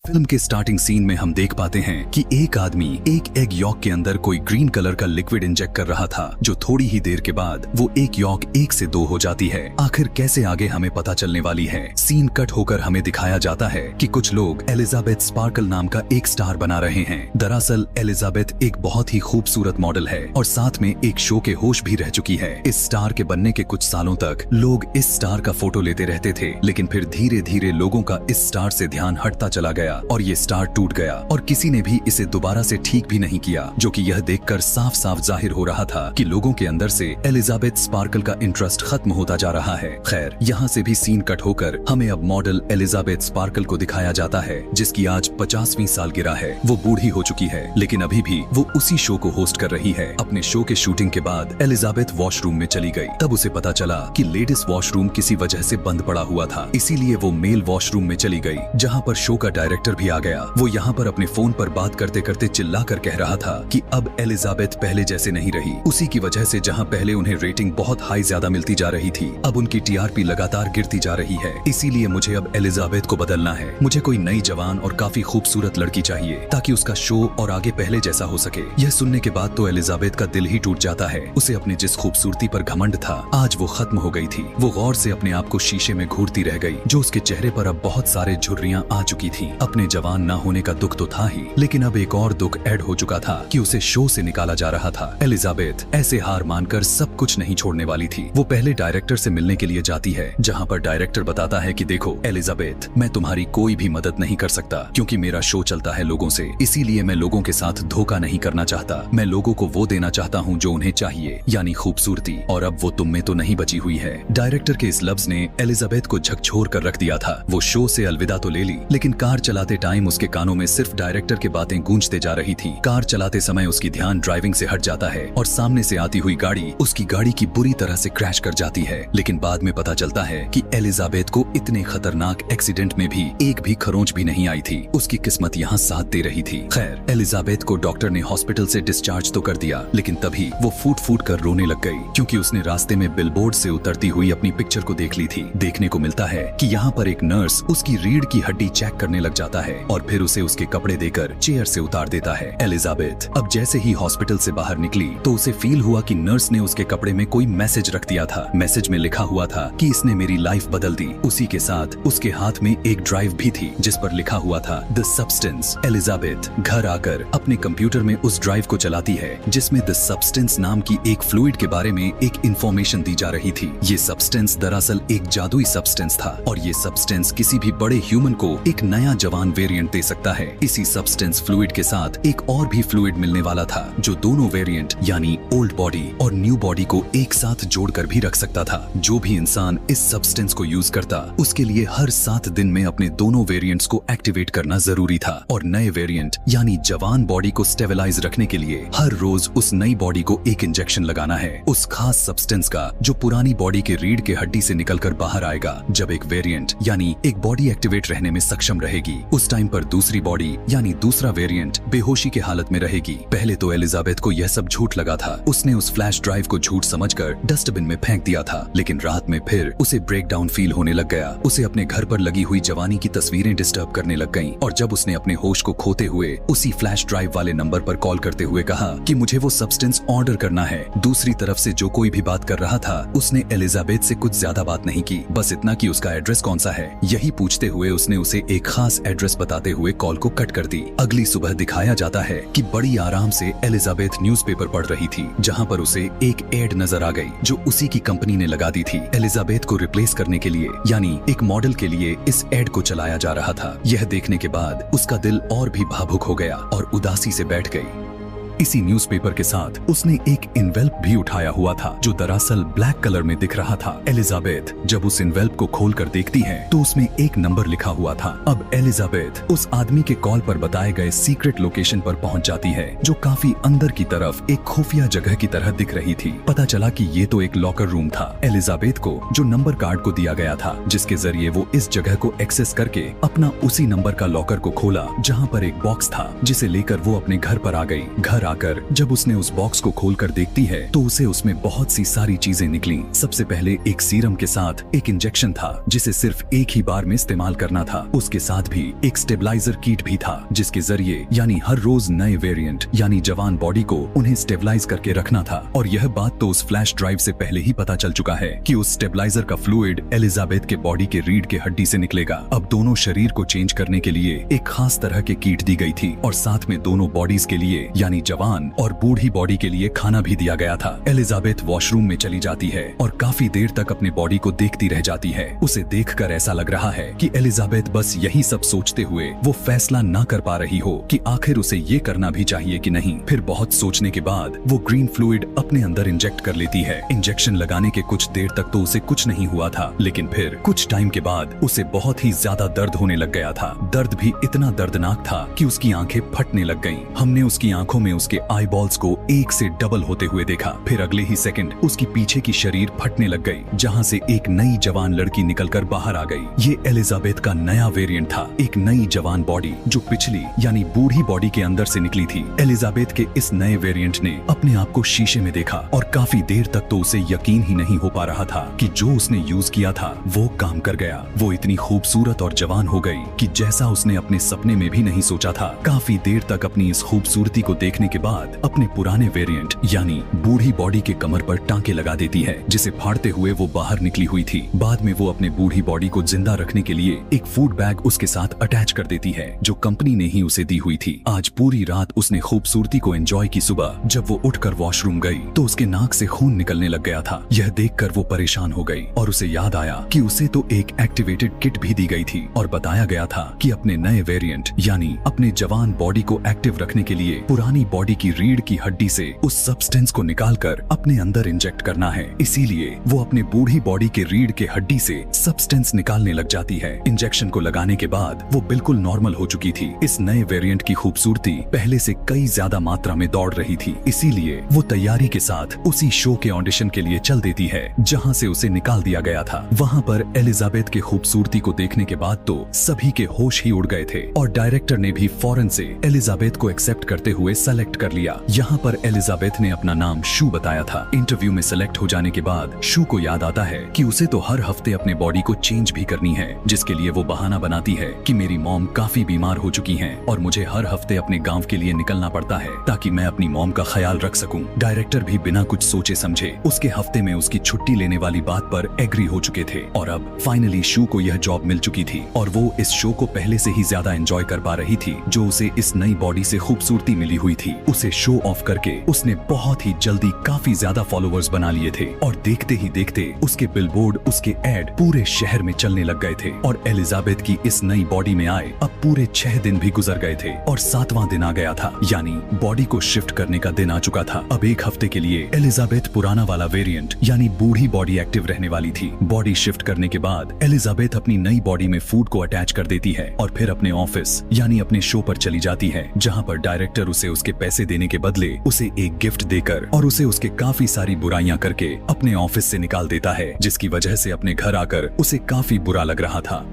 Film के starting scene में हम देख पाते हैं कि एक आदमी एक एग यॉक के अंदर कोई ग्रीन कलर का लिक्विड इंजेक्ट कर रहा था, जो थोड़ी ही देर के बाद वो एक यॉक 1 से 2 हो जाती है। आखिर कैसे आगे हमें पता चलने वाली है। सीन कट होकर हमें दिखाया जाता है कि कुछ लोग एलिजाबेथ स्पार्कल नाम का एक स्टार बना रहे हैं। दरअसल एलिजाबेथ एक बहुत ही खूबसूरत मॉडल है और साथ में एक शो के होस्ट भी रह चुकी है। इस स्टार के बनने के कुछ सालों तक लोग इस स्टार का फोटो लेते रहते थे, लेकिन फिर धीरे धीरे लोगों का इस स्टार से ध्यान हटता चला गया और ये स्टार टूट गया और किसी ने भी इसे दोबारा से ठीक भी नहीं किया, जो कि यह देखकर साफ साफ जाहिर हो रहा था कि लोगों के अंदर से एलिजाबेथ स्पार्कल का इंटरेस्ट खत्म होता जा रहा है। खैर, यहाँ से भी सीन कट होकर हमें अब मॉडल एलिजाबेथ स्पार्कल को दिखाया जाता है, जिसकी आज 50वीं सालगिरह है। वो बूढ़ी हो चुकी है, लेकिन अभी भी वो उसी शो को होस्ट कर रही है। अपने शो के शूटिंग के बाद एलिजाबेथ वॉशरूम में चली गई। तब उसे पता चला कि लेडीज वॉशरूम किसी वजह से बंद पड़ा हुआ था, इसीलिए वो मेल वॉशरूम में चली गई, जहाँ पर शो का डायरेक्टर भी आ गया। वो यहाँ पर अपने फोन पर बात करते करते चिल्लाकर कह रहा था कि अब एलिजाबेथ पहले जैसे नहीं रही। उसी की वजह से जहाँ पहले उन्हें रेटिंग बहुत हाई ज्यादा मिलती जा रही थी, अब उनकी टीआरपी लगातार गिरती जा रही है। इसीलिए मुझे अब एलिजाबेथ को बदलना है। मुझे कोई नई जवान और काफी खूबसूरत लड़की चाहिए, ताकि उसका शो और आगे पहले जैसा हो सके। यह सुनने के बाद तो एलिजाबेथ का दिल ही टूट जाता है। उसे अपने जिस खूबसूरती पर घमंड था, आज वो खत्म हो गई थी। वो गौर से अपने आप को शीशे में घूरती रह गई, जो उसके चेहरे पर अब बहुत सारे झुर्रियां आ चुकी थी। अपने जवान न होने का दुख तो था ही, लेकिन अब एक और दुख ऐड हो चुका था कि उसे शो से निकाला जा रहा था। एलिजाबेथ ऐसे हार मानकर सब कुछ नहीं छोड़ने वाली थी। वो पहले डायरेक्टर से मिलने के लिए जाती है, जहाँ पर डायरेक्टर बताता है कि देखो एलिजाबेथ, मैं तुम्हारी कोई भी मदद नहीं कर सकता, क्योंकि मेरा शो चलता है लोगों से। इसीलिए मैं लोगों के साथ धोखा नहीं करना चाहता। मैं लोगों को वो देना चाहता हूँ जो उन्हें चाहिए, यानी खूबसूरती, और अब वो तुम में तो नहीं बची हुई है। डायरेक्टर के इस लफ्ज ने एलिजाबेथ को झकझोर कर रख दिया था। वो शो से अलविदा तो ले ली, लेकिन कार चलाते टाइम उसके कानों में सिर्फ डायरेक्टर की बातें गूंजते जा रही थी। कार चलाते समय उसकी ध्यान ड्राइविंग से हट जाता है और सामने से आती हुई गाड़ी उसकी गाड़ी की बुरी तरह से क्रैश कर जाती है। लेकिन बाद में पता चलता है कि एलिजाबेथ को इतने खतरनाक एक्सीडेंट में भी एक भी खरोंच भी नहीं आई थी। उसकी किस्मत यहाँ साथ दे रही थी। खैर, एलिजाबेथ को डॉक्टर ने हॉस्पिटल से डिस्चार्ज तो कर दिया, लेकिन तभी वो फूट फूट कर रोने लग गई, क्योंकि उसने रास्ते में बिलबोर्ड से उतरती हुई अपनी पिक्चर को देख ली थी। देखने को मिलता है कि यहाँ पर एक नर्स उसकी रीढ़ की हड्डी चेक करने लग जाता है और फिर उसे उसके कपड़े देकर चेयर से उतार देता है। एलिजाबेथ अब जैसे ही हॉस्पिटल से बाहर निकली तो उसे फील हुआ कि नर्स ने उसके कपड़े में कोई मैसेज रख दिया था। मैसेज में लिखा हुआ था कि इसने मेरी लाइफ बदल दी। उसी के साथ उसके हाथ में एक ड्राइव भी थी, जिस पर लिखा हुआ था द सब्सटेंस। एलिजाबेथ घर आकर अपने कंप्यूटर में उस ड्राइव को चलाती है, जिसमें द सब्सटेंस नाम की एक फ्लूइड के बारे में एक इंफॉर्मेशन दी जा रही थी। ये सब्सटेंस दरअसल एक जादुई सब्सटेंस था और ये सब्सटेंस किसी भी बड़े ह्यूमन को एक नया जवान वेरिएंट दे सकता है। इसी सब्सटेंस फ्लूइड के साथ एक और भी फ्लूइड मिलने वाला था, जो दोनों वेरिएंट यानी ओल्ड बॉडी और न्यू बॉडी को एक साथ जोड़कर भी रख सकता था। जो भी इंसान इस सब्सटेंस को यूज करता, उसके लिए हर 7 दिन में अपने दोनों वेरिएंट्स को एक्टिवेट करना जरूरी था और नए वेरिएंट यानी जवान बॉडी को स्टेबलाइज रखने के लिए हर रोज उस नई बॉडी को एक इंजेक्शन लगाना है, उस खास सब्सटेंस का, जो पुरानी बॉडी के रीढ़ के हड्डी से निकलकर बाहर आएगा। जब एक वेरिएंट यानी एक बॉडी एक्टिवेट रहने में सक्षम रहेगी, उस टाइम पर दूसरी बॉडी यानी दूसरा वेरिएंट बेहोशी की हालत में रहेगी। पहले तो एलिजाबेथ को यह सब झूठ लगा था। उसने उस फ्लैश ड्राइव को झूठ समझकर डस्टबिन में फेंक दिया था, लेकिन रात में फिर उसे ब्रेकडाउन फील होने लग गया। उसे अपने घर पर लगी हुई जवानी की तस्वीरें डिस्टर्ब करने लग गईं और जब उसने अपने होश को खोते हुए उसी फ्लैश ड्राइव वाले नंबर पर कॉल करते हुए कहा कि मुझे वो सब्सटेंस ऑर्डर करना है, दूसरी तरफ से जो कोई भी बात कर रहा था उसने एलिजाबेथ से कुछ ज्यादा बात नहीं की, बस इतना कि उसका एड्रेस कौन सा है। यही पूछते हुए उसने उसे एक खास एड्रेस बताते हुए कॉल को कट कर दी। अगली सुबह दिखाया जाता है कि बड़ी आराम से एलिजाबेथ न्यूज़पेपर पढ़ रही थी, जहां पर उसे एक एड नजर आ गई जो उसी की कंपनी ने लगा दी थी। एलिजाबेथ को रिप्लेस करने के लिए यानी एक मॉडल के लिए इस एड को चलाया जा रहा था। यह देखने के बाद उसका दिल और भी भावुक हो गया और उदासी से बैठ गई। इसी न्यूज़पेपर के साथ उसने एक इन्वेल्प भी उठाया हुआ था, जो दरअसल ब्लैक कलर में दिख रहा था। एलिजाबेथ जब उस इन्वेल्प को खोलकर देखती है तो उसमें एक नंबर लिखा हुआ था। अब एलिजाबेथ उस आदमी के कॉल पर बताए गए सीक्रेट लोकेशन पर पहुंच जाती है, जो काफी अंदर की तरफ एक खुफिया जगह की तरह दिख रही थी। पता चला कि ये तो एक लॉकर रूम था। एलिजाबेथ को जो नंबर कार्ड को दिया गया था, जिसके जरिए वो इस जगह को एक्सेस करके अपना उसी नंबर का लॉकर को खोला, जहाँ पर एक बॉक्स था, जिसे लेकर वो अपने घर पर आ गई। घर आकर जब उसने उस बॉक्स को खोलकर देखती है तो उसे उसमें बहुत सी सारी चीजें निकली। सबसे पहले एक सीरम के साथ एक इंजेक्शन था जिसे सिर्फ एक ही बार में इस्तेमाल करना था। उसके साथ भी एक स्टेबलाइजर किट भी था जिसके जरिए यानी हर रोज नए वेरिएंट यानी जवान बॉडी को उन्हें स्टेबलाइज करके रखना था। और यह बात तो उस फ्लैश ड्राइव से पहले ही पता चल चुका है कि उस स्टेबलाइजर का फ्लूइड एलिजाबेथ के बॉडी के रीढ़ के हड्डी से निकलेगा। अब दोनों शरीर को चेंज करने के लिए एक खास तरह के किट दी गई थी और साथ में दोनों बॉडीज के लिए यानी जवान और बूढ़ी बॉडी के लिए खाना भी दिया गया था। एलिजाबेथ वॉशरूम में चली जाती है और काफी देर तक अपने बॉडी को देखती रह जाती है। उसे देखकर ऐसा लग रहा है कि एलिजाबेथ बस यही सब सोचते हुए वो फैसला ना कर पा रही हो कि आखिर उसे ये करना भी चाहिए कि नहीं। फिर बहुत सोचने के बाद वो ग्रीन फ्लूइड अपने अंदर इंजेक्ट कर लेती है। इंजेक्शन लगाने के कुछ देर तक तो उसे कुछ नहीं हुआ था, लेकिन फिर कुछ टाइम के बाद उसे बहुत ही ज्यादा दर्द होने लग गया था। दर्द भी इतना दर्दनाक था कि उसकी आंखें फटने लग गईं। हमने उसकी आंखों में उसके आई बॉल्स को एक से डबल होते हुए देखा। फिर अगले ही सेकंड उसकी पीछे की शरीर फटने लग गई, जहां से एक नई जवान लड़की निकलकर बाहर आ गई। ये एलिजाबेथ का नया वेरिएंट था, एक नई जवान बॉडी जो पिछली यानी बूढ़ी बॉडी के अंदर से निकली थी। एलिजाबेथ के इस नए वेरिएंट ने अपने आप को शीशे में देखा और काफी देर तक तो उसे यकीन ही नहीं हो पा रहा था कि जो उसने यूज किया था वो काम कर गया। वो इतनी खूबसूरत और जवान हो गई कि जैसा उसने अपने सपने में भी नहीं सोचा था। काफी देर तक अपनी इस खूबसूरती को देखने के बाद अपने पुराने वेरिएंट यानी बूढ़ी बॉडी के कमर पर टांके लगा देती है, जिसे फाड़ते हुए वो बाहर निकली हुई थी। बाद में वो अपने बूढ़ी बॉडी को जिंदा रखने के लिए एक फूड बैग उसके साथ अटैच कर देती है जो कंपनी ने ही उसे दी हुई थी। आज पूरी रात उसने खूबसूरती को एंजॉय की। सुबह जब वो उठकर वॉशरूम गई तो उसके नाक से खून निकलने लग गया था। यह देखकर वो परेशान हो गई और उसे याद आया कि उसे तो एक एक्टिवेटेड किट भी दी गई थी और बताया गया था कि अपने नए वेरिएंट यानी अपने जवान बॉडी को एक्टिव रखने के लिए पुरानी बॉडी की रीढ़ की हड्डी से उस सब्सटेंस को निकालकर अपने अंदर इंजेक्ट करना है। इसीलिए वो अपने बूढ़ी बॉडी के रीढ़ के हड्डी से सब्सटेंस निकालने लग जाती है। इंजेक्शन को लगाने के बाद वो बिल्कुल नॉर्मल हो चुकी थी। इस नए वेरिएंट की खूबसूरती पहले से कई ज्यादा मात्रा में दौड़ रही थी, इसीलिए वो तैयारी के साथ उसी शो के ऑडिशन के लिए चल देती है जहां से उसे निकाल दिया गया था। वहां पर एलिजाबेथ के खूबसूरती को देखने के बाद तो सभी के होश ही उड़ गए थे और डायरेक्टर ने भी फौरन से एलिजाबेथ को एक्सेप्ट करते हुए सेलेक्ट कर लिया। यहाँ पर एलिजाबेथ ने अपना नाम शू बताया था। इंटरव्यू में सेलेक्ट हो जाने के बाद शू को याद आता है कि उसे तो हर हफ्ते अपने बॉडी को चेंज भी करनी है, जिसके लिए वो बहाना बनाती है कि मेरी मॉम काफी बीमार हो चुकी हैं और मुझे हर हफ्ते अपने गांव के लिए निकलना पड़ता है ताकि मैं अपनी मॉम का ख्याल रख सकूं। डायरेक्टर भी बिना कुछ सोचे समझे उसके हफ्ते में उसकी छुट्टी लेने वाली बात पर एग्री हो चुके थे और अब फाइनली शू को यह जॉब मिल चुकी थी और वो इस शो को पहले से ही ज्यादा एंजॉय कर पा रही थी जो उसे इस नई बॉडी से खूबसूरती मिली हुई थी। उसे शो ऑफ करके उसने बहुत ही जल्दी काफी ज्यादा फॉलोअर्स बना लिए थे और देखते ही देखते उसके बिलबोर्ड उसके एड पूरे शहर में चलने लग गए थे और एलिजाबेथ की इस नई बॉडी में आए अब पूरे 6 दिन भी गुजर गए थे और 7वां दिन आ गया था, यानी बॉडी को शिफ्ट करने का दिन आ चुका था। अब एक हफ्ते के लिए एलिजाबेथ पुराना वाला वेरिएंट यानी बूढ़ी बॉडी एक्टिव रहने वाली थी। बॉडी शिफ्ट करने के बाद एलिजाबेथ अपनी नई बॉडी में फूड को अटैच कर देती है और फिर अपने ऑफिस यानी अपने शो पर चली जाती है, जहां पर डायरेक्टर उसे उसके पैसे देने के बदले उसे एक गिफ्ट देकर और उसे उसके काफी सारी बुराइयां करके अपने ऑफिस से निकाल देता है, जिसकी वजह से अपने घर आकर उसे काफी बुरा लग रहा था।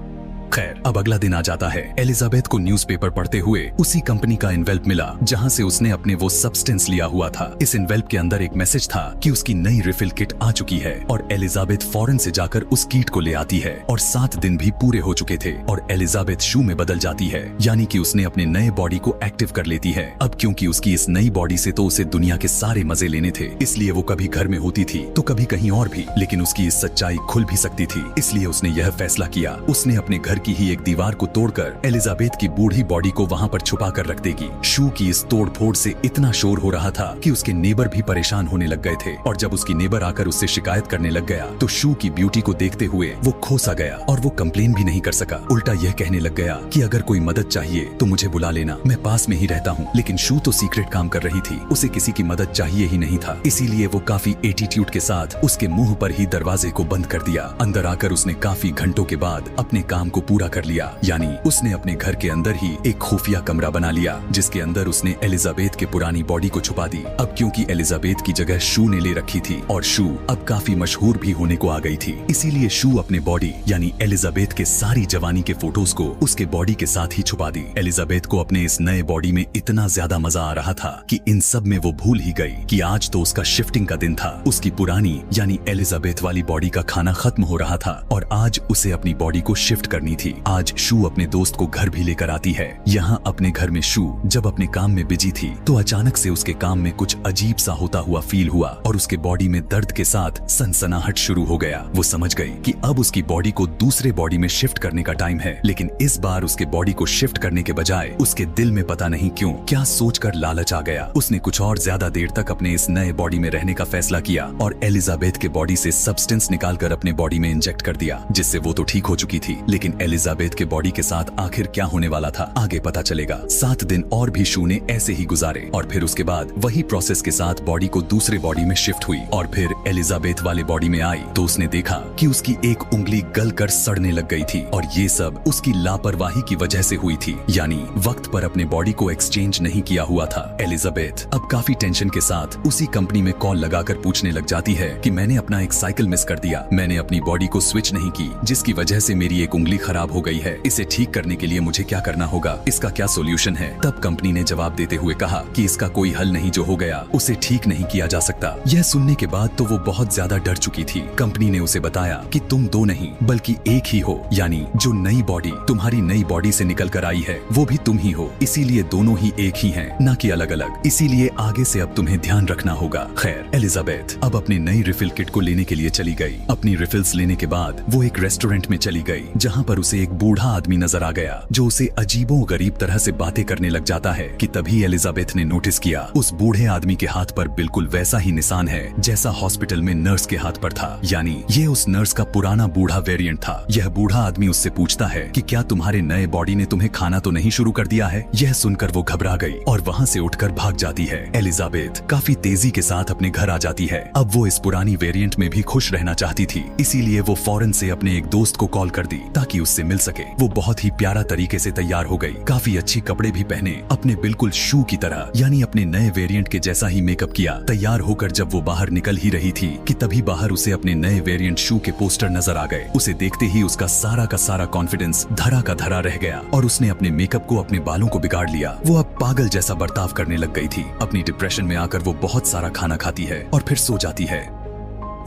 खैर, अब अगला दिन आ जाता है। एलिजाबेथ को न्यूज़पेपर पढ़ते हुए उसी कंपनी का इनवेल्प मिला जहां से उसने अपने वो सब्सटेंस लिया हुआ था। इस इनवेल्प के अंदर एक मैसेज था कि उसकी नई रिफिल किट आ चुकी है और एलिजाबेथ फौरन से जाकर उस किट को ले आती है और 7 दिन भी पूरे हो चुके थे और एलिजाबेथ शू में बदल जाती है, यानी कि उसने अपने नए बॉडी को एक्टिव कर लेती है। अब क्योंकि उसकी इस नई बॉडी से तो उसे दुनिया के सारे मजे लेने थे, इसलिए वो कभी घर में होती थी तो कभी कहीं और भी, लेकिन उसकी इस सच्चाई खुल भी सकती थी। इसलिए उसने यह फैसला किया, उसने अपने घर की ही एक दीवार को तोड़कर एलिजाबेथ की बूढ़ी बॉडी को वहां पर छुपा कर रख देगी। शू की इस तोड़फोड़ से इतना शोर हो रहा था कि उसके नेबर भी परेशान होने लग गए थे और जब उसकी नेबर आकर उससे शिकायत करने लग गया तो शू की ब्यूटी को देखते हुए वो खोसा गया और वो कंप्लेन भी नहीं कर सका। उल्टा यह कहने लग गया कि अगर कोई मदद चाहिए तो मुझे बुला लेना, मैं पास में ही रहता हूँ। लेकिन शू तो सीक्रेट काम कर रही थी, उसे किसी की मदद चाहिए ही नहीं था, इसीलिए वो काफी एटीट्यूड के साथ उसके मुंह पर ही दरवाजे को बंद कर दिया। अंदर आकर उसने काफी घंटों के बाद अपने काम को पूरा कर लिया, यानी उसने अपने घर के अंदर ही एक खुफिया कमरा बना लिया जिसके अंदर उसने एलिजाबेथ के पुरानी बॉडी को छुपा दी। अब क्योंकि एलिजाबेथ की जगह शू ने ले रखी थी और शू अब काफी मशहूर भी होने को आ गई थी, इसीलिए शू अपने बॉडी यानी एलिजाबेथ के सारी जवानी के फोटोज को उसके बॉडी के साथ ही छुपा दी। एलिजाबेथ को अपने इस नए बॉडी में इतना ज्यादा मजा आ रहा था कि इन सब में वो भूल ही गई कि आज तो उसका शिफ्टिंग का दिन था। उसकी पुरानी यानी एलिजाबेथ वाली बॉडी का खाना खत्म हो रहा था और आज उसे अपनी बॉडी को शिफ्ट करनी थी। आज शू अपने दोस्त को घर भी लेकर आती है। यहाँ अपने घर में शू जब अपने काम में बिजी थी तो अचानक से उसके काम में कुछ अजीब सा होता हुआ फील हुआ और उसके बॉडी में दर्द के साथ सनसनाहट शुरू हो गया। वो समझ गई कि अब उसकी बॉडी को दूसरे बॉडी में शिफ्ट करने का टाइम है, लेकिन इस बार उसके बॉडी को शिफ्ट करने के बजाय उसके दिल में पता नहीं क्यों क्या सोचकर लालच आ गया। उसने कुछ और ज्यादा देर तक अपने इस नए बॉडी में रहने का फैसला किया और एलिजाबेथ के बॉडी से सब्सटेंस निकालकर अपने बॉडी में इंजेक्ट कर दिया, जिससे वो तो ठीक हो चुकी थी, लेकिन एलिजाबेथ के बॉडी के साथ आखिर क्या होने वाला था आगे पता चलेगा। 7 दिन और भी शू ने ऐसे ही गुजारे और फिर उसके बाद वही प्रोसेस के साथ बॉडी को दूसरे बॉडी में शिफ्ट हुई और फिर एलिजाबेथ वाले बॉडी में आई तो उसने देखा कि उसकी एक उंगली गलकर सड़ने लग गई थी और ये सब उसकी लापरवाही की वजह से हुई थी, यानी वक्त पर अपने बॉडी को एक्सचेंज नहीं किया हुआ था। एलिजाबेथ अब काफी टेंशन के साथ उसी कंपनी में कॉल लगाकर पूछने लग जाती है कि मैंने अपना एक साइकिल मिस कर दिया, मैंने अपनी बॉडी को स्विच नहीं की जिसकी वजह से मेरी एक उंगली खराब हो गई है, इसे ठीक करने के लिए मुझे क्या करना होगा, इसका क्या सोल्यूशन है। तब कंपनी ने जवाब देते हुए कहा कि इसका कोई हल नहीं, जो हो गया उसे ठीक नहीं किया जा सकता। यह सुनने के बाद तो वो बहुत ज्यादा डर चुकी थी। कंपनी ने उसे बताया कि तुम दो नहीं बल्कि एक ही हो, यानी जो नई बॉडी तुम्हारी नई बॉडी से निकल कर आई है वो भी तुम ही हो, इसीलिए दोनों ही एक ही हैं, ना कि अलग अलग, इसीलिए आगे से अब तुम्हें ध्यान रखना होगा। खैर एलिजाबेथ अब अपनी नई रिफिल किट को लेने के लिए चली गई। अपनी रिफिल्स लेने के बाद वो एक रेस्टोरेंट में चली गई जहाँ पर उसे एक बूढ़ा आदमी नजर आ गया जो उसे अजीबो गरीब तरह से बातें करने लग जाता है कि तभी एलिजाबेथ ने नोटिस किया उस बूढ़े आदमी के हाथ पर बिल्कुल वैसा ही निशान है जैसा हॉस्पिटल में नर्स के हाथ पर था, यानी ये उस नर्स का पुराना बूढ़ा वेरिएंट था। यह बूढ़ा आदमी उससे पूछता है कि क्या तुम्हारे नए बॉडी ने तुम्हें खाना तो नहीं शुरू कर दिया है। यह सुनकर वो घबरा गई और वहाँ से उठकर भाग जाती है। एलिजाबेथ काफी तेजी के साथ अपने घर आ जाती है। अब वो इस पुरानी वेरिएंट में भी खुश रहना चाहती थी, इसीलिए वो फौरन से अपने एक दोस्त को कॉल कर दी ताकि उससे मिल सके। वो बहुत ही प्यारा तरीके से तैयार हो गई, काफी अच्छी कपड़े भी पहने, अपने बिल्कुल शू की तरह यानी अपने नए वेरिएंट के जैसा ही मेकअप किया। तैयार होकर जब वो बाहर निकल ही रही थी कि तभी बाहर उसे अपने नए वेरिएंट शू के पोस्टर नजर आ गए। उसे देखते ही उसका सारा का सारा कॉन्फिडेंस धरा का धरा रह गया और उसने अपने मेकअप को, अपने बालों को बिगाड़ लिया। वो अब पागल जैसा बर्ताव करने लग गई थी। अपनी डिप्रेशन में आकर वो बहुत सारा खाना खाती है और फिर सो जाती है।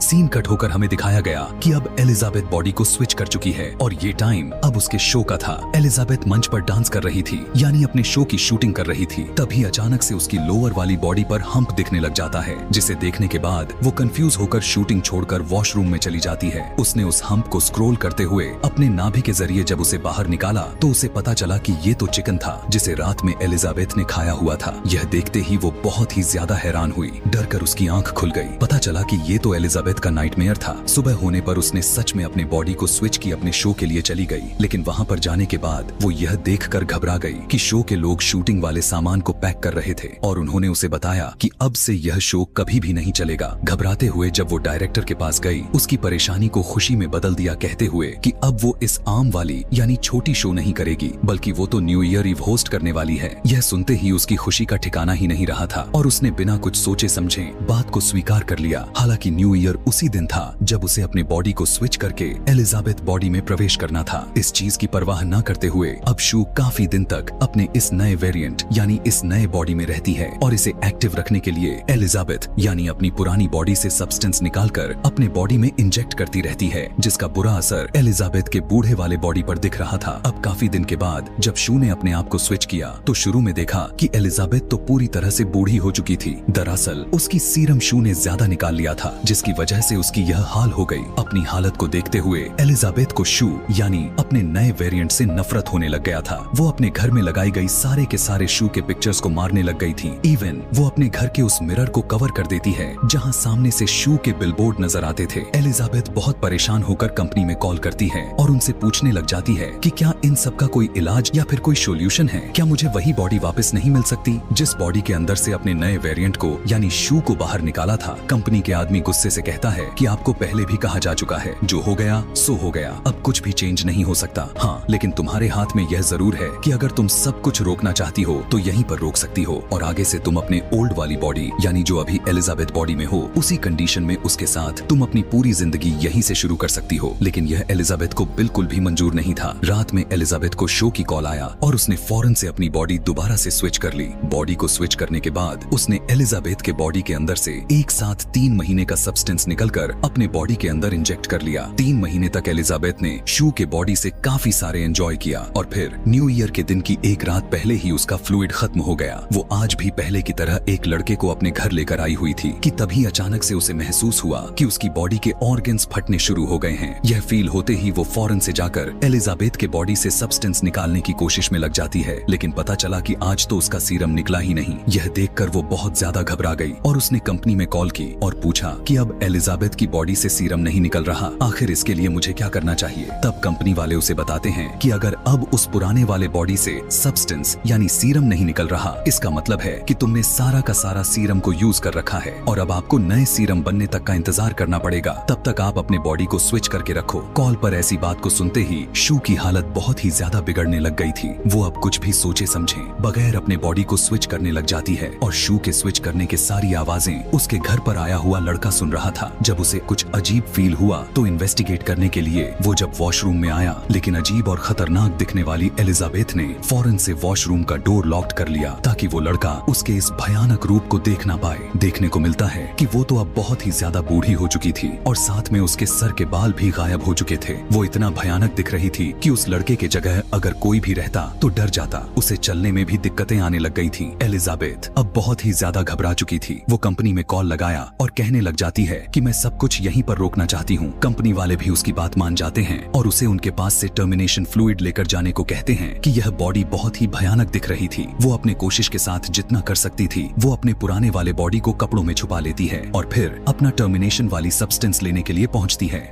सीन कट होकर हमें दिखाया गया कि अब एलिजाबेथ बॉडी को स्विच कर चुकी है और ये टाइम अब उसके शो का था। एलिजाबेथ मंच पर डांस कर रही थी, यानी अपने शो की शूटिंग कर रही थी। तभी अचानक से उसकी लोअर वाली बॉडी पर हम्प दिखने लग जाता है, जिसे देखने के बाद वो कंफ्यूज होकर शूटिंग छोड़कर वॉशरूम में चली जाती है। उसने उस हम्प को स्क्रॉल करते हुए अपने नाभि के जरिए जब उसे बाहर निकाला तो उसे पता चला कि ये तो चिकन था जिसे रात में एलिजाबेथ ने खाया हुआ था। यह देखते ही वो बहुत ही ज्यादा हैरान हुई, डर कर उसकी आंख खुल गई। पता चला कि ये तो एलिजाबेथ का नाइटमेयर था। सुबह होने पर उसने सच में अपने बॉडी को स्विच की अपने शो के लिए चली गई, लेकिन वहाँ पर जाने के बाद वो यह देखकर घबरा गई कि शो के लोग शूटिंग वाले सामान को पैक कर रहे थे और उन्होंने उसे बताया कि अब से यह शो कभी भी नहीं चलेगा। घबराते हुए जब वो डायरेक्टर के पास गई, उसकी परेशानी को खुशी में बदल दिया, कहते हुए कि अब वो इस आम वाली यानी छोटी शो नहीं करेगी बल्कि वो तो न्यू ईयर ईव होस्ट करने वाली है। यह सुनते ही उसकी खुशी का ठिकाना ही नहीं रहा था और उसने बिना कुछ सोचे समझे बात को स्वीकार कर लिया। हालांकि न्यू ईयर उसी दिन था जब उसे अपने बॉडी को स्विच करके एलिजाबेथ बॉडी में प्रवेश करना था। इस चीज की परवाह न करते हुए अब शू काफी दिन तक अपने इस नए वेरिएंट यानी इस नए बॉडी में रहती है और इसे एक्टिव रखने के लिए एलिजाबेथ यानी अपनी पुरानी बॉडी से सब्सटेंस निकालकर अपने बॉडी में इंजेक्ट करती रहती है, जिसका बुरा असर एलिजाबेथ के बूढ़े वाले बॉडी पर दिख रहा था। अब काफी दिन के बाद जब शू ने अपने आप को स्विच किया तो शुरू में देखा कि एलिजाबेथ तो पूरी तरह से बूढ़ी हो चुकी थी। दरअसल उसकी सीरम शू ने ज्यादा निकाल लिया था, जिसकी वजह से उसकी यह हाल हो गई। अपनी हालत को देखते हुए एलिजाबेथ को शू यानी अपने नए वेरिएंट से नफरत होने लग गया था। वो अपने घर में लगाई गई सारे के सारे शू के पिक्चर्स को मारने लग गई थी। इवन वो अपने घर के उस मिरर को कवर कर देती है जहां सामने से शू के बिलबोर्ड नजर आते थे। एलिजाबेथ बहुत परेशान होकर कंपनी में कॉल करती है और उनसे पूछने लग जाती है कि क्या इन सब का कोई इलाज या फिर कोई सोल्यूशन है? क्या मुझे वही बॉडी वापस नहीं मिल सकती जिस बॉडी के अंदर से अपने नए वेरिएंट को यानी शू को बाहर निकाला था? कंपनी के आदमी गुस्से से कहते कहता है कि आपको पहले भी कहा जा चुका है, जो हो गया सो हो गया, अब कुछ भी चेंज नहीं हो सकता। हाँ, लेकिन तुम्हारे हाथ में यह जरूर है कि अगर तुम सब कुछ रोकना चाहती हो तो यहीं पर रोक सकती हो और आगे से तुम अपने ओल्ड वाली बॉडी यानी जो अभी एलिजाबेथ बॉडी में हो उसी कंडीशन में उसके साथ तुम अपनी पूरी जिंदगी यहीं से शुरू कर सकती हो। लेकिन यह एलिजाबेथ को बिल्कुल भी मंजूर नहीं था। रात में एलिजाबेथ को शो की कॉल आया और उसने फौरन से अपनी बॉडी दोबारा से स्विच कर ली। बॉडी को स्विच करने के बाद उसने एलिजाबेथ के बॉडी के अंदर से एक साथ 3 महीने का सब्सटेंस निकलकर अपने बॉडी के अंदर इंजेक्ट कर लिया। 3 महीने तक एलिजाबेथ ने शू के बॉडी से काफी सारे एंजॉय किया और फिर न्यू ईयर के दिन की एक रात पहले ही उसका फ्लूइड खत्म हो गया। वो आज भी पहले की तरह एक लड़के को अपने घर लेकर आई हुई थी कि तभी अचानक से उसे महसूस हुआ कि उसकी बॉडी के ऑर्गन्स फटने शुरू हो गए हैं। यह फील होते ही वो फौरन से जाकर एलिजाबेथ के बॉडी से सब्सटेंस निकालने की कोशिश में लग जाती है, लेकिन पता चला कि आज तो उसका सीरम निकला ही नहीं। यह देखकर वो बहुत ज्यादा घबरा गई और उसने कंपनी में कॉल की और पूछा कि अब एलिजाबेथ की बॉडी से सीरम नहीं निकल रहा, आखिर इसके लिए मुझे क्या करना चाहिए। तब कंपनी वाले उसे बताते हैं कि अगर अब उस पुराने वाले बॉडी से सब्सटेंस यानी सीरम नहीं निकल रहा, इसका मतलब है कि तुमने सारा का सारा सीरम को यूज कर रखा है और अब आपको नए सीरम बनने तक का इंतजार करना पड़ेगा। तब तक आप अपने बॉडी को स्विच करके रखो। कॉल पर ऐसी बात को सुनते ही शू की हालत बहुत ही ज्यादा बिगड़ने लग गई थी। वो अब कुछ भी सोचे समझे बगैर अपने बॉडी को स्विच करने लग जाती है और शू के स्विच करने की सारी आवाजें उसके घर पर आया हुआ लड़का सुन रहा था। जब उसे कुछ अजीब फील हुआ तो इन्वेस्टिगेट करने के लिए वो जब वॉशरूम में आया, लेकिन अजीब और खतरनाक दिखने वाली एलिजाबेथ ने फौरन से वॉशरूम का डोर लॉक कर लिया ताकि वो लड़का उसके इस भयानक रूप को देख ना पाए। देखने को मिलता है कि वो तो अब बहुत ही ज्यादा बूढ़ी हो चुकी थी और साथ में उसके सर के बाल भी गायब हो चुके थे। वो इतना भयानक दिख रही थी कि उस लड़के के जगह अगर कोई भी रहता तो डर जाता। उसे चलने में भी दिक्कतें आने लग गई थी। एलिजाबेथ अब बहुत ही ज्यादा घबरा चुकी थी। वो कंपनी में कॉल लगाया और कहने लग जाती है कि मैं सब कुछ यहीं पर रोकना चाहती हूँ। कंपनी वाले भी उसकी बात मान जाते हैं और उसे उनके पास से टर्मिनेशन फ्लूइड लेकर जाने को कहते हैं कि यह बॉडी बहुत ही भयानक दिख रही थी। वो अपने कोशिश के साथ जितना कर सकती थी वो अपने पुराने वाले बॉडी को कपड़ों में छुपा लेती है और फिर अपना टर्मिनेशन वाली सब्सटेंस लेने के लिए पहुंचती है।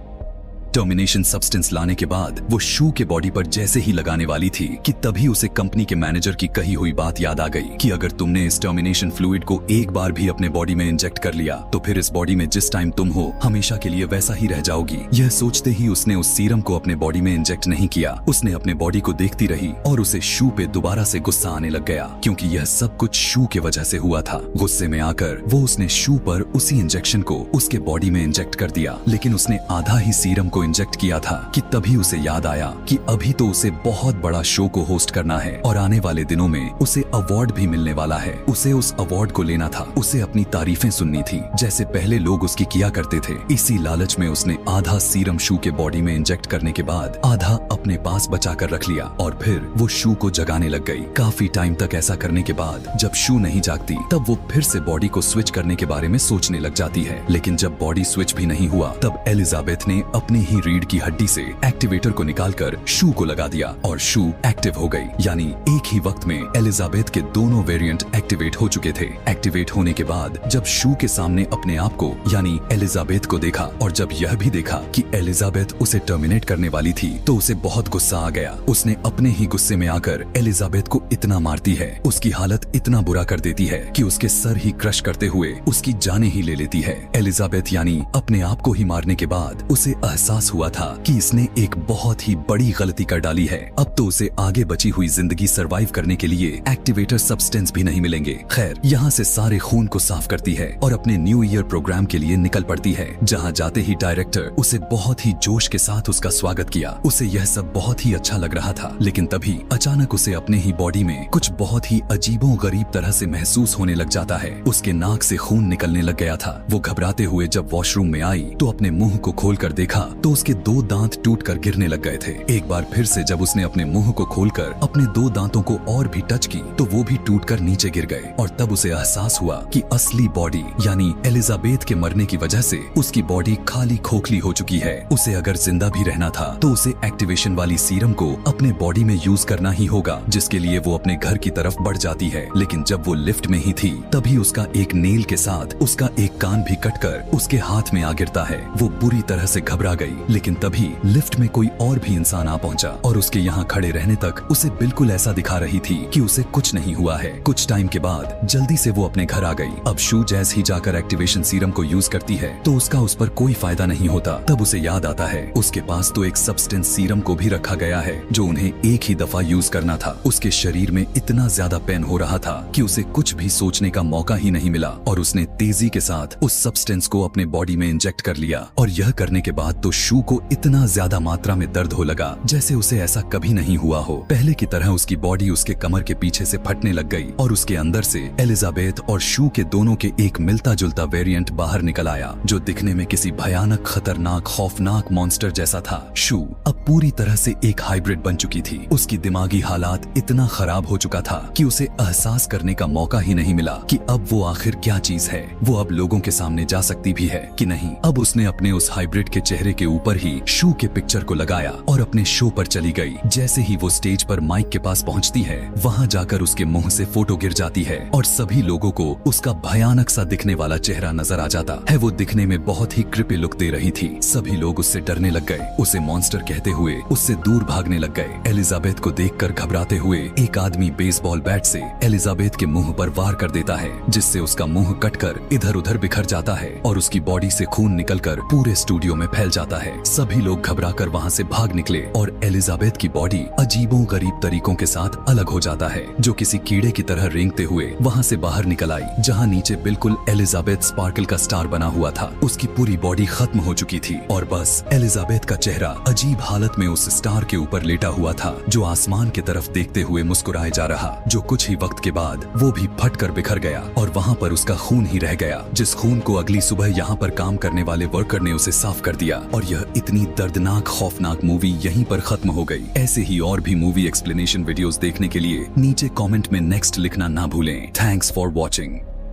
टर्मिनेशन सब्सटेंस लाने के बाद वो शू के बॉडी पर जैसे ही लगाने वाली थी कि तभी उसे कंपनी के मैनेजर की कही हुई बात याद आ गई कि अगर तुमने इस टर्मिनेशन फ्लूइड को एक बार भी अपने बॉडी में इंजेक्ट कर लिया तो फिर इस बॉडी में जिस टाइम तुम हो हमेशा के लिए वैसा ही रह जाओगी। यह सोचते ही उसने उस सीरम को अपने बॉडी में इंजेक्ट नहीं किया। उसने अपने बॉडी को देखती रही और उसे शू पे दोबारा से गुस्सा आने लग गया क्योंकि यह सब कुछ शू की वजह से हुआ था। गुस्से में आकर वो उसने शू पर उसी इंजेक्शन को उसके बॉडी में इंजेक्ट कर दिया, लेकिन उसने आधा ही सीरम को इंजेक्ट किया था कि तभी उसे याद आया कि अभी तो उसे बहुत बड़ा शो को होस्ट करना है और आने वाले दिनों में उसे अवार्ड भी मिलने वाला है। उसे उस अवार्ड को लेना था। उसे अपनी तारीफें सुननी थी जैसे पहले लोग उसकी किया करते थे। इसी लालच में उसने आधा सीरम शू के बॉडी में इंजेक्ट करने के बाद आधा अपने पास बचा कर रख लिया और फिर वो शू को जगाने लग गई। काफी टाइम तक ऐसा करने के बाद जब शू नहीं जागती तब वो फिर से बॉडी को स्विच करने के बारे में सोचने लग जाती है, लेकिन जब बॉडी स्विच भी नहीं हुआ तब एलिजाबेथ ने अपनी ही रीढ़ की हड्डी से एक्टिवेटर को निकालकर शू को लगा दिया और शू एक्टिव हो गई। यानी एक ही वक्त में एलिजाबेथ के दोनों वेरिएंट एक्टिवेट हो चुके थे। एक्टिवेट होने के बाद जब शू के सामने अपने आप को यानी एलिजाबेथ को देखा और जब यह भी देखा कि एलिजाबेथ उसे टर्मिनेट करने वाली थी तो उसे बहुत गुस्सा आ गया। उसने अपने ही गुस्से में आकर एलिजाबेथ को इतना मारती है, उसकी हालत इतना बुरा कर देती है कि उसके सर ही क्रश करते हुए उसकी जाने ही ले लेती है। एलिजाबेथ यानी अपने आप को ही मारने के बाद उसे एहसास हुआ था कि इसने एक बहुत ही बड़ी गलती कर डाली है। अब तो उसे आगे बची हुई जिंदगी सरवाइव करने के लिए एक्टिवेटर सब्सटेंस भी नहीं मिलेंगे। खैर, यहाँ से सारे खून को साफ करती है और अपने न्यू ईयर प्रोग्राम के लिए निकल पड़ती है, जहाँ जाते ही डायरेक्टर उसे बहुत ही जोश के साथ उसका स्वागत किया। उसे यह सब बहुत ही अच्छा लग रहा था, लेकिन तभी अचानक उसे अपने ही बॉडी में कुछ बहुत ही अजीबो गरीब तरह से महसूस होने लग जाता है। उसके नाक से खून निकलने लग गया था। वो घबराते हुए जब वॉशरूम में आई तो अपने मुंह को खोलकर देखा तो उसके 2 दांत टूटकर गिरने लग गए थे। एक बार फिर से जब उसने अपने मुंह को खोलकर अपने 2 दांतों को और भी टच की तो वो भी टूटकर नीचे गिर गए और तब उसे एहसास हुआ कि असली बॉडी यानी एलिजाबेथ के मरने की वजह से उसकी बॉडी खाली खोखली हो चुकी है। उसे अगर जिंदा भी रहना था तो उसे एक्टिवेशन वाली सीरम को अपने बॉडी में यूज करना ही होगा, जिसके लिए वो अपने घर की तरफ बढ़ जाती है। लेकिन जब वो लिफ्ट में ही थी तभी उसका एक नेल के साथ उसका एक कान भी कटकर उसके हाथ में आ गिरता है। वो बुरी तरह से घबरा गई, लेकिन तभी लिफ्ट में कोई और भी इंसान आ पहुंचा और उसके यहाँ खड़े रहने तक उसे बिल्कुल ऐसा दिखा रही थी कि उसे कुछ नहीं हुआ है। कुछ टाइम के बाद जल्दी से वो अपने घर आ गई। अब शू जैस ही जाकर एक्टिवेशन सीरम को यूज करती है तो उसका उस पर कोई फायदा नहीं होता। तब उसे याद आता है उसके पास तो एक सब्सटेंस सीरम को भी रखा गया है जो उन्हें एक ही दफा यूज करना था। उसके शरीर में इतना ज्यादा पेन हो रहा था कि उसे कुछ भी सोचने का मौका ही नहीं मिला और उसने तेजी के साथ उस सब्सटेंस को अपने बॉडी में इंजेक्ट कर लिया। और यह करने के बाद तो शू को इतना ज्यादा मात्रा में दर्द हो लगा जैसे उसे ऐसा कभी नहीं हुआ हो। पहले की तरह उसकी बॉडी उसके कमर के पीछे से फटने लग गई और उसके अंदर से एलिजाबेथ और शू के दोनों के एक मिलता जुलता वेरिएंट बाहर निकल आया जो दिखने में किसी भयानक, खतरनाक, खौफनाक मॉन्स्टर जैसा था। शू अब पूरी तरह से एक हाइब्रिड बन चुकी थी। उसकी दिमागी हालात इतना खराब हो चुका था कि उसे एहसास करने का मौका ही नहीं मिला कि अब वो आखिर क्या चीज है। वो अब लोगों के सामने जा सकती भी है कि नहीं। अब उसने अपने उस हाइब्रिड के चेहरे के ऊपर ही शू के पिक्चर को लगाया और अपने शो पर चली गई। जैसे ही वो स्टेज पर माइक के पास पहुंचती है वहां जाकर उसके मुंह से फोटो गिर जाती है और सभी लोगों को उसका भयानक सा दिखने वाला चेहरा नजर आ जाता है। वो दिखने में बहुत ही क्रिपी लुक दे रही थी। सभी लोग उससे डरने लग गए, उसे मॉन्स्टर कहते हुए उससे दूर भागने लग गए। एलिजाबेथ को देखकर घबराते हुए एक आदमी बेसबॉल बैट से एलिजाबेथ के मुंह पर वार कर देता है जिससे उसका मुंह कटकर इधर उधर बिखर जाता है और उसकी बॉडी से खून निकलकर पूरे स्टूडियो में फैल जाता है। सभी लोग घबराकर वहां से भाग निकले और एलिजाबेथ की बॉडी अजीबो गरीब तरीकों के साथ अलग हो जाता है जो किसी कीड़े की तरह रेंगते हुए वहां से बाहर निकल आई। जहां नीचे बिल्कुल एलिजाबेथ स्पार्कल का स्टार बना हुआ था उसकी पूरी बॉडी खत्म हो चुकी थी और बस एलिजाबेथ का चेहरा अजीब हालत में उस स्टार के ऊपर लेटा हुआ था जो आसमान की तरफ देखते हुए मुस्कुराए जा रहा, जो कुछ ही वक्त के बाद वो भी फटकर बिखर गया और वहां पर उसका खून ही रह गया जिस खून को अगली सुबह यहाँ पर काम करने वाले वर्कर ने उसे साफ कर दिया। और यह इतनी दर्दनाक, खौफनाक मूवी यहीं पर खत्म हो गई। ऐसे ही और भी मूवी एक्सप्लेनेशन वीडियोस देखने के लिए नीचे कमेंट में नेक्स्ट लिखना ना भूलें। Thanks for watching.